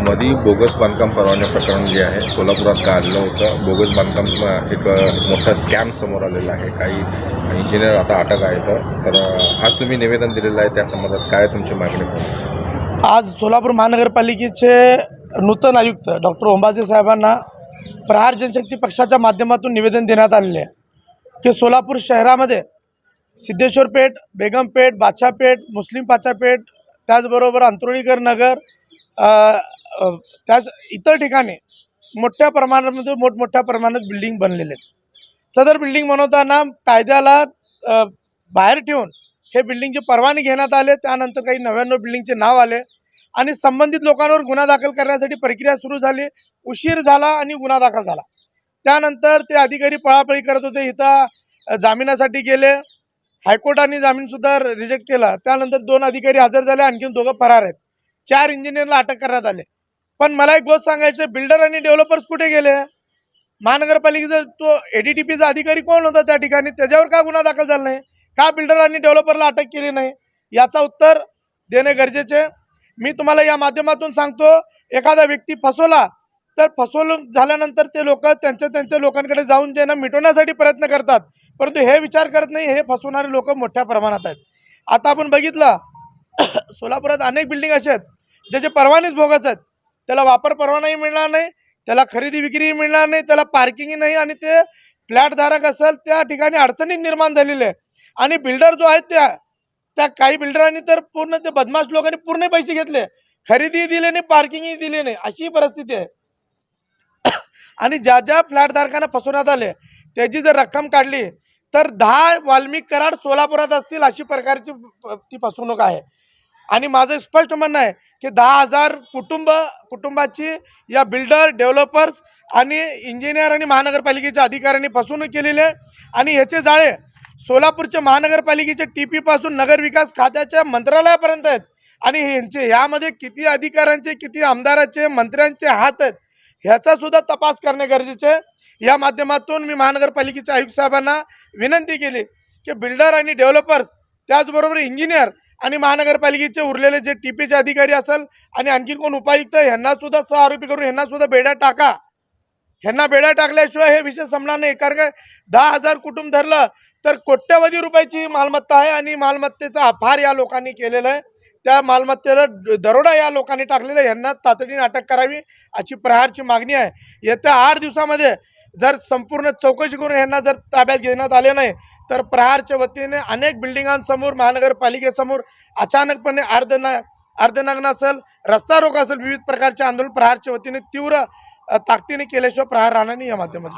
मधी बोगस बांधकाम परवाना प्रकरण जे आहे सोलापुरात काढलं होतं. बोगस बांधकाम एक मोठा स्कॅम समोर आलेला आहे. काही इंजिनियर आता अटक आहेत. तर आज तुम्ही निवेदन दिलेलं आहे, त्या संबंधात काय तुमची मागणी? आज सोलापूर महानगरपालिकेचे नूतन आयुक्त डॉक्टर ओंबाजे साहेबांना प्रहार जनशक्ती पक्षाच्या माध्यमातून निवेदन देण्यात आलेले आहे की सोलापूर शहरामध्ये सिद्धेश्वरपेठ, बेगमपेठ, बादशाहपेठ, मुस्लिम पाचापेठ, त्याचबरोबर अंतरोळीकर नगर, त्याच इतर ठिकाणी मोठ्या प्रमाणामध्ये मोठमोठ्या प्रमाणात बिल्डिंग बनलेले आहेत. सदर बिल्डिंग बनवताना कायद्याला बाहेर ठेवून हे बिल्डिंगचे परवाने घेण्यात आले. त्यानंतर काही 99 बिल्डिंगचे नाव आले आणि संबंधित लोकांवर गुन्हा दाखल करण्यासाठी प्रक्रिया सुरू झाली. उशीर झाला आणि गुन्हा दाखल झाला. त्यानंतर ते अधिकारी पळापळी करत होते. इथं जामिनासाठी गेले. हायकोर्टाने जामीनसुद्धा रिजेक्ट केला. त्यानंतर 2 अधिकारी हजर झाले, आणखीन 2 फरार आहेत. 4 इंजिनियरला अटक करण्यात आले. पण मला एक गोष्ट सांगायचं, बिल्डर आणि डेव्हलपर्स कुठे गेले? महानगरपालिकेचा तो ADTPचा अधिकारी कोण होता त्या ठिकाणी? त्याच्यावर का गुन्हा दाखल झाला नाही? का बिल्डर आणि डेव्हलपरला अटक केली नाही? याचा उत्तर देणे गरजेचे. मी तुम्हाला या माध्यमातून सांगतो, एखादा व्यक्ती फसवला तर फसवणूक झाल्यानंतर ते लोक त्यांच्या लोकांकडे जाऊन जे ना मिटवण्यासाठी प्रयत्न करतात, परंतु हे विचार करत नाही हे फसवणारे लोक मोठ्या प्रमाणात आहेत. आता आपण बघितलं सोलापुरात अनेक बिल्डिंग असे आहेत ज्याचे परवानेच बोगस आहेत. त्याला वापर परवानाही मिळणार नाही, त्याला खरेदी विक्रीही मिळणार नाही, त्याला पार्किंगही नाही आणि ते फ्लॅटधारक असेल त्या ठिकाणी अडचणीत निर्माण झालेले आहे. आणि बिल्डर जो आहे त्या काही बिल्डरांनी तर पूर्ण ते बदमाश लोकांनी पूर्ण पैसे घेतले, खरेदीही दिली नाही, पार्किंगही दिली नाही, अशी परिस्थिती आहे. आणि ज्या फ्लॅटधारकांना फसवण्यात आले त्याची जर रक्कम काढली तर 10 वाल्मिक कराड सोलापुरात असतील, अशी प्रकारची ती फसवणूक आहे. आणि माझं स्पष्ट म्हणणं आहे की 10,000 कुटुंबाची या बिल्डर, डेव्हलपर्स आणि इंजिनियर आणि महानगरपालिकेच्या अधिकाऱ्यांनी फसवणूक केलेली आहे. आणि ह्याचे जाळे सोलापूरच्या महानगरपालिकेच्या TP पासून नगरविकास खात्याच्या मंत्रालयापर्यंत आहेत. आणि यामध्ये किती अधिकाऱ्यांचे, किती आमदारांचे, मंत्र्यांचे हात आहेत ह्याचा सुद्धा तपास करणे गरजेचे आहे. या माध्यमातून मी महानगरपालिकेच्या आयुक्त साहेबांना विनंती केली की बिल्डर आणि डेव्हलपर्स, त्याचबरोबर इंजिनियर आणि महानगरपालिकेचे उरलेले जे TPचे अधिकारी असेल आणि आणखी कोण उपायुक्त, ह्यांना सुद्धा आरोपी करून ह्यांना सुद्धा बेड्या टाका. ह्यांना बेड्या टाकल्याशिवाय हे विषय संपणार नाही. कारण काय, 10,000 कुटुंब धरलं तर कोट्यवधी रुपयाची मालमत्ता आहे आणि मालमत्तेचा अफार या लोकांनी केलेला आहे. त्या मालमत्तेला दरोडा या लोकांनी टाकलेला, यांना तातडीने अटक करावी अशी प्रहारची मागणी आहे. येत्या 8 दिवसामध्ये जर संपूर्ण चौकशी करून यांना जर ताब्यात घेण्यात आले नाही तर प्रहारच्या वतीने अनेक बिल्डिंगांसमोर, महानगरपालिकेसमोर अचानकपणे अर्धनग्न असेल, रस्ता रोको असेल, विविध प्रकारचे आंदोलन प्रहारच्या वतीने तीव्र ताकदीने केल्याशिवाय प्रहार राहणार नाही. या माध्यमातून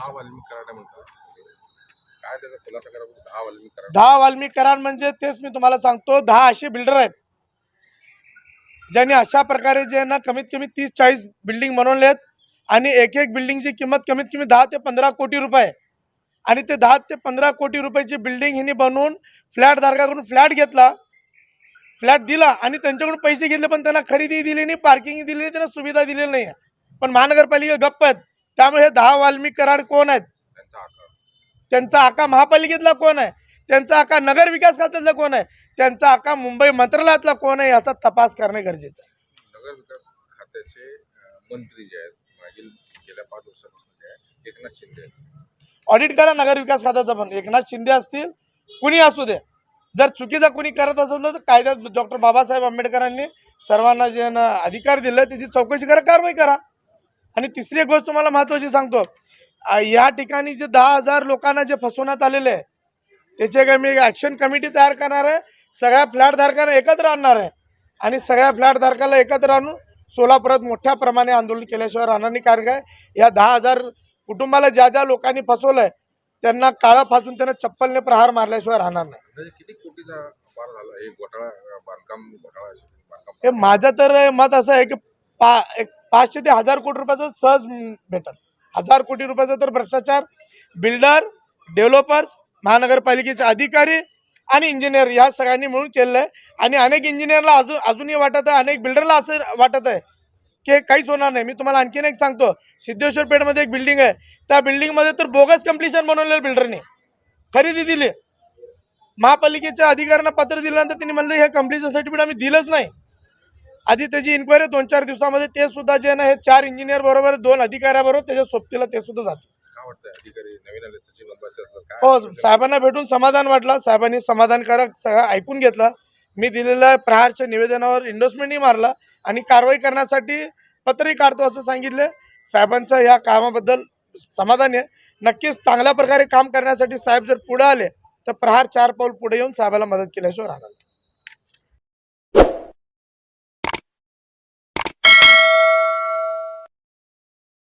10 वाल्मिक कराड म्हणजे तेच मी तुम्हाला सांगतो, 10 असे बिल्डर आहेत ज्यांनी अशा प्रकारे जे ना कमीत कमी 30-40 बिल्डिंग बनवले आहेत. आणि एक बिल्डिंगची किंमत कमीत कमी 10 ते 15 कोटी रुपये. आणि ते 10 ते 15 कोटी रुपयाची बिल्डिंग हिने बनवून फ्लॅट धारकाकडून फ्लॅट घेतला, फ्लॅट दिला आणि त्यांच्याकडून पैसे घेतले, पण त्यांना खरेदी दिली नाही, पार्किंग दिली नाही, त्यांना सुविधा दिलेली नाही. पण महानगरपालिका गप्प आहेत. त्यामुळे हे 10 वाल्मिक कराड कोण आहेत? त्यांचा आका महापालिकेतला कोण आहे? त्यांचा आका नगर विकास खात्यातला कोण आहे? त्यांचा आका मुंबई मंत्रालयातला कोण आहे? याचा तपास करणे गरजेचं आहे. नगर विकास खात्याचे मंत्री जे आहेत मागील गेल्या 5 वर्षापासून एकनाथ शिंदे, ऑडिट करा नगर विकास खात्याचा. पण एकनाथ शिंदे असतील, कुणी असू दे, जर चुकीचा कुणी करत असेल तर कायद्यात डॉक्टर बाबासाहेब आंबेडकरांनी सर्वांना जे अधिकार दिले त्याची चौकशी करा, कारवाई करा. आणि तिसरी गोष्ट तुम्हाला महत्त्वाची सांगतो, या ठिकाणी जे 10,000 लोकांना जे फसवण्यात आलेले आहे त्याचे काय मी ॲक्शन कमिटी तयार करणार आहे. सगळ्या फ्लॅटधारकांना एकत्र आणणार आहे आणि सगळ्या फ्लॅटधारकाला एकत्र आणून सोलापुरात मोठ्या प्रमाणे आंदोलन केल्याशिवाय राहणार नाही. कारण काय, या 10,000 कुटुंबाला ज्या लोकांनी फसवलंय त्यांना काळा फासून त्यांना चप्पलने प्रहार मारल्याशिवाय राहणार नाही. किती कोटीचा व्यापार झाला हे घोटाळा, बांधकाम घोटाळा? हे माझं तर मत असं आहे की 500 ते 1000 कोटी रुपयाचं सहज भेटल. 1000 कोटी रुपयाचा तर भ्रष्टाचार बिल्डर, डेव्हलपर्स, महानगरपालिकेचे अधिकारी आणि इंजिनियर या सगळ्यांनी मिळून केलेलं आहे. आणि अनेक इंजिनियरला अजूनही वाटत आहे, अनेक बिल्डरला असं वाटत आहे की काहीच होणार नाही. मी तुम्हाला आणखीन एक सांगतो, सिद्धेश्वरपेठमध्ये एक बिल्डिंग आहे, त्या बिल्डिंगमध्ये तर बोगस कंप्लिशन बनवलेलं बिल्डरने खरेदी दिली. महापालिकेच्या अधिकाऱ्यांना पत्र दिल्यानंतर त्यांनी म्हणलं हे कंप्लीशन सर्टिफिकेट आम्ही दिलंच नाही. आधी त्याची इन्क्वायरी 2-4 दिवसामध्ये ते सुद्धा जे ना हे 4 इंजिनियर बरोबर 2 अधिकाऱ्याबरोबर त्याच्या सोबतीला ते सुद्धा जाते. काय वाटतं अधिकारी नवीन आले सचिन अंबासे असं काय हो, साहेबांना भेटून समाधान वाटलं. साहेबांनी समाधानकारक सगळं ऐकून घेतलं. मी दिलेल्या प्रहारच्या निवेदनावर इंडोर्समेंटही मारला आणि कारवाई करण्यासाठी पत्रही काढतो असं सांगितलं. साहेबांचं या कामाबद्दल समाधान आहे. नक्कीच चांगल्या प्रकारे काम करण्यासाठी साहेब जर पुढे आले तर प्रहार 4 पाऊल पुढे येऊन साहेबाला मदत केल्याशिवाय राहणार नाही.